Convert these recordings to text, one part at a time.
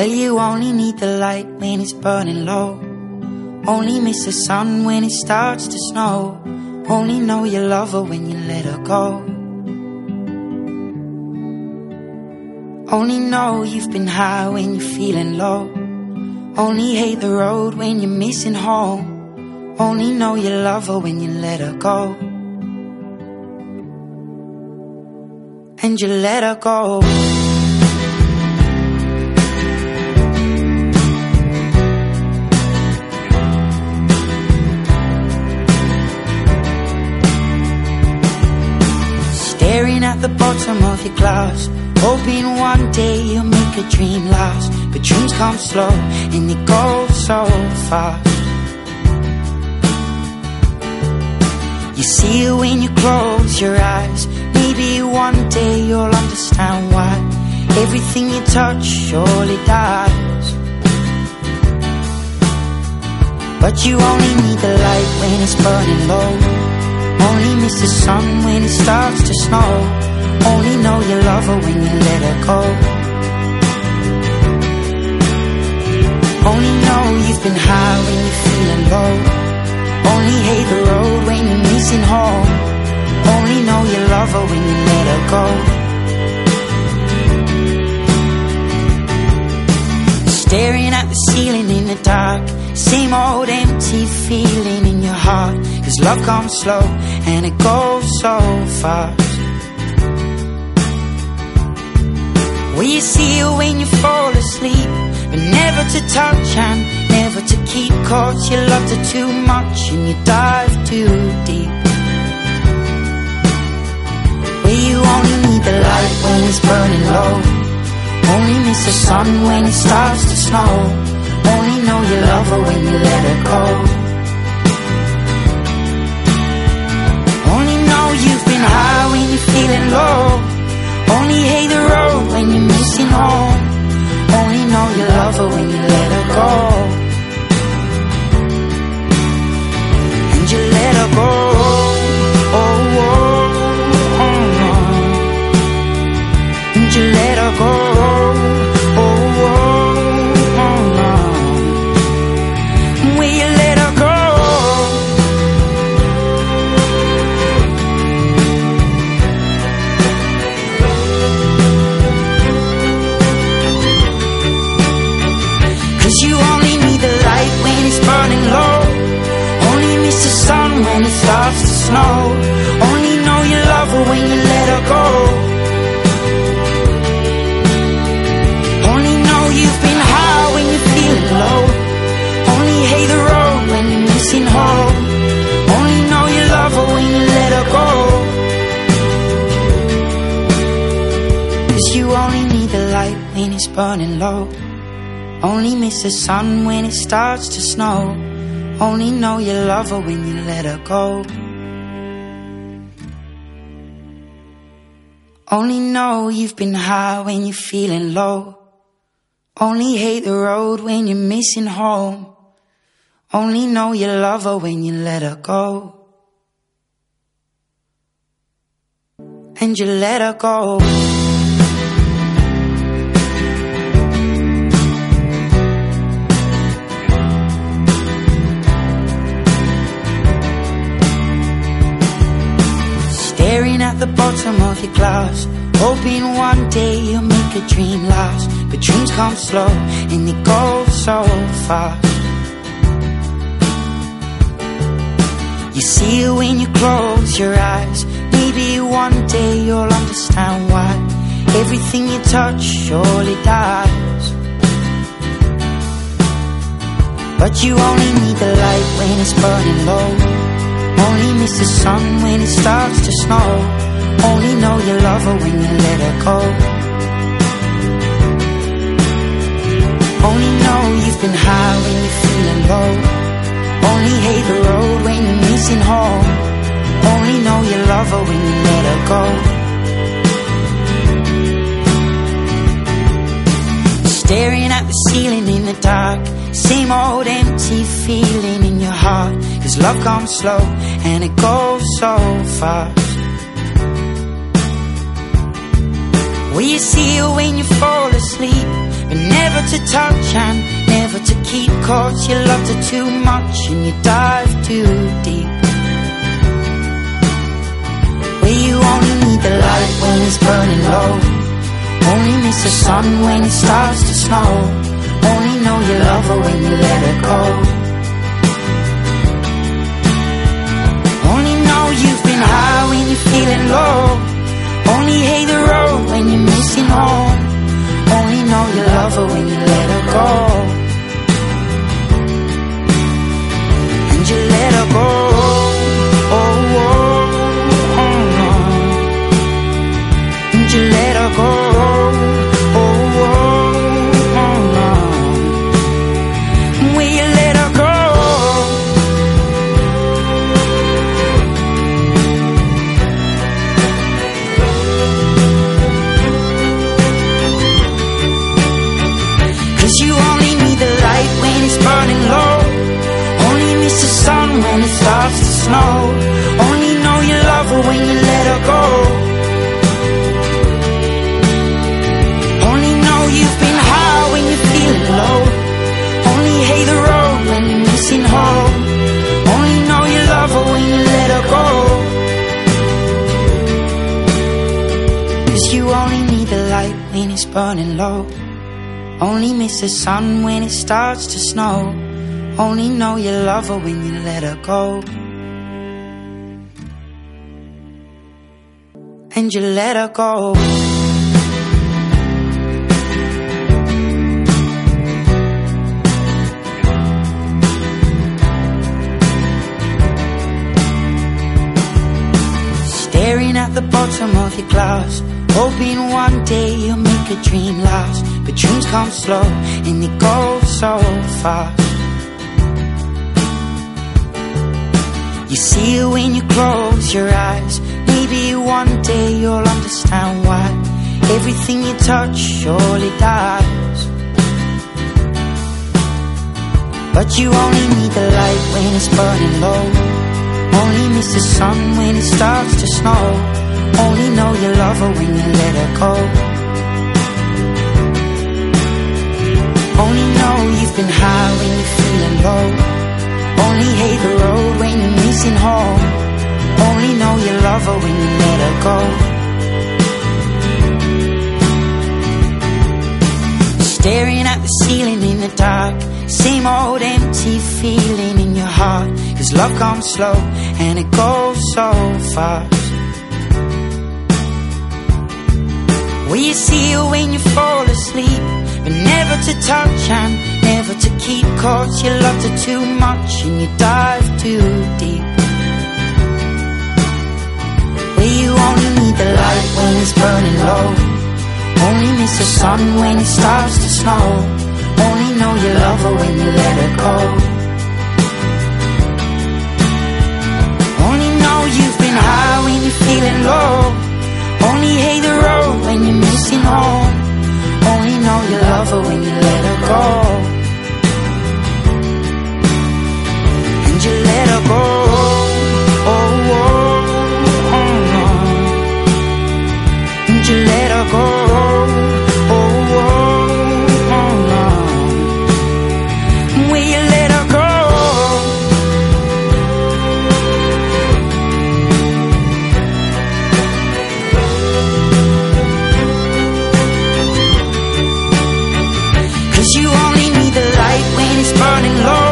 Well, you only need the light when it's burning low. Only miss the sun when it starts to snow. Only know you love her when you let her go. Only know you've been high when you're feeling low. Only hate the road when you're missing home. Only know you love her when you let her go. And you let her go. Staring at the bottom of your glass, hoping one day you'll make a dream last. But dreams come slow and they go so fast. You see it when you close your eyes. Maybe one day you'll understand why everything you touch surely dies. But you only need the light when it's burning low. Only miss the sun when it starts to snow. Only know you love her when you let her go. Only know you've been high when you're feeling low. Only hate the road when you're missing home. Only know you love her when you let her go. Staring at the ceiling in the dark, same old empty feeling in your heart. 'Cause love comes slow and it goes so fast. Well, you see it when you fall asleep, but never to touch and never to keep. 'Cause you loved her too much and you dive too deep. Well, you only need the light when it's burning low. Only miss the sun when it starts to snow. Only know you love her when you let her go. Only know you've been high when you're feeling low. Only hate the road when you're missing home. Only know you love her when you let her go. And you let her go. Oh, oh, oh, oh. And you let her go. Oh, oh, oh, oh. Will you let her go? 'Cause you only need the light when it's burning low. Only miss the sun when it starts to snow. Only know you love her when you let her go. Only know you've been high when you're feeling low. Only hate the road when you're missing home. Only know you love her when you let her go. 'Cause you only need the light when it's burning low. Only miss the sun when it starts to snow. Only know you love her when you let her go. Only know you've been high when you're feeling low. Only hate the road when you're missing home. Only know you love her when you let her go. And you let her go. Staring at the bottom of your glass, hoping one day you'll make a dream last. But dreams come slow and they go so fast. You see it when you close your eyes. Maybe one day you'll understand why everything you touch surely dies. But you only need the light when it's burning low. Only miss the sun when it starts to snow. Only know you love her when you let her go. Only know you've been high when you're feeling low. Only hate the road when you're missing home. Only know you love her when you let her go. Staring at the ceiling in the dark, same old empty feeling in your heart. 'Cause love comes slow and it goes so fast. Will you see her when you fall asleep? but never to touch and never to keep. 'Cause you loved her too much and you dive too deep. Where you only need the light when it's burning low, only miss the sun when it starts to snow, only know you love her when you let her go. Only know you've been high when you're feeling low, only hate the road when you're missing home, only know you love her when you let her go. And you let her go. Oh, oh, oh, oh. And you let her go. Oh, oh, oh, oh. Will you let her go? 'Cause you only need the light when it's burning low, only miss the sun when it starts to snow, only know you love her when you let her go. Only know you've been high when you're feeling low, only hate the road when you're missing home, only know you love her when you let her go. 'Cause you only need the light when it's burning low, only miss the sun when it starts to snow, only know you love her when you let her go. And you let her go. Staring at the bottom of your glass, hoping one day you'll make a dream last. But dreams come slow and they go so fast. You see it when you close your eyes, maybe one day you'll understand why everything you touch surely dies. But you only need the light when it's burning low, only miss the sun when it starts to snow, only know you love her when you let her go. Only know you've been high when you're feeling low, only hate the road when you're missing home, only know you love her when you let her go. Staring at the ceiling in the dark, same old empty feeling in your heart. 'Cause love comes slow and it goes so fast. Will you see her when you fall asleep, but never to touch and never to keep. 'Cause you loved her too much and you dive too deep. Where you only need the light when it's burning low, only miss the sun when it starts to snow, only know you love her when you let her go. Only know you've been high when you're feeling low, only hate the road when you're missing home, only know you love her when you let her go. And you let her go. Oh, oh, oh, oh. And you let her go. Oh, oh, oh, oh. Will you let her go? 'Cause you only need the light when it's burning low,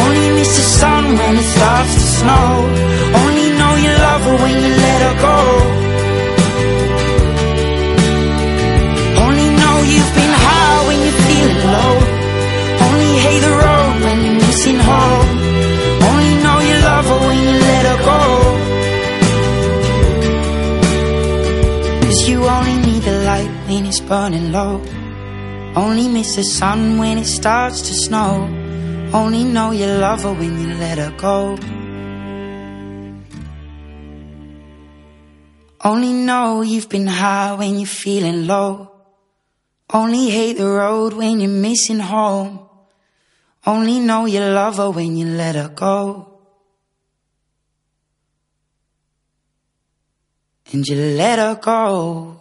only miss the sun when it starts to snow, only know you love her when you let her go. Only know you've been high when you're feeling low, only hate the road when you're missing home, only know you love her when you let her go. 'Cause you only need the light when it's burning low, only miss the sun when it starts to snow, only know you love her when you let her go. Only know you've been high when you're feeling low, only hate the road when you're missing home, only know you love her when you let her go. And you let her go.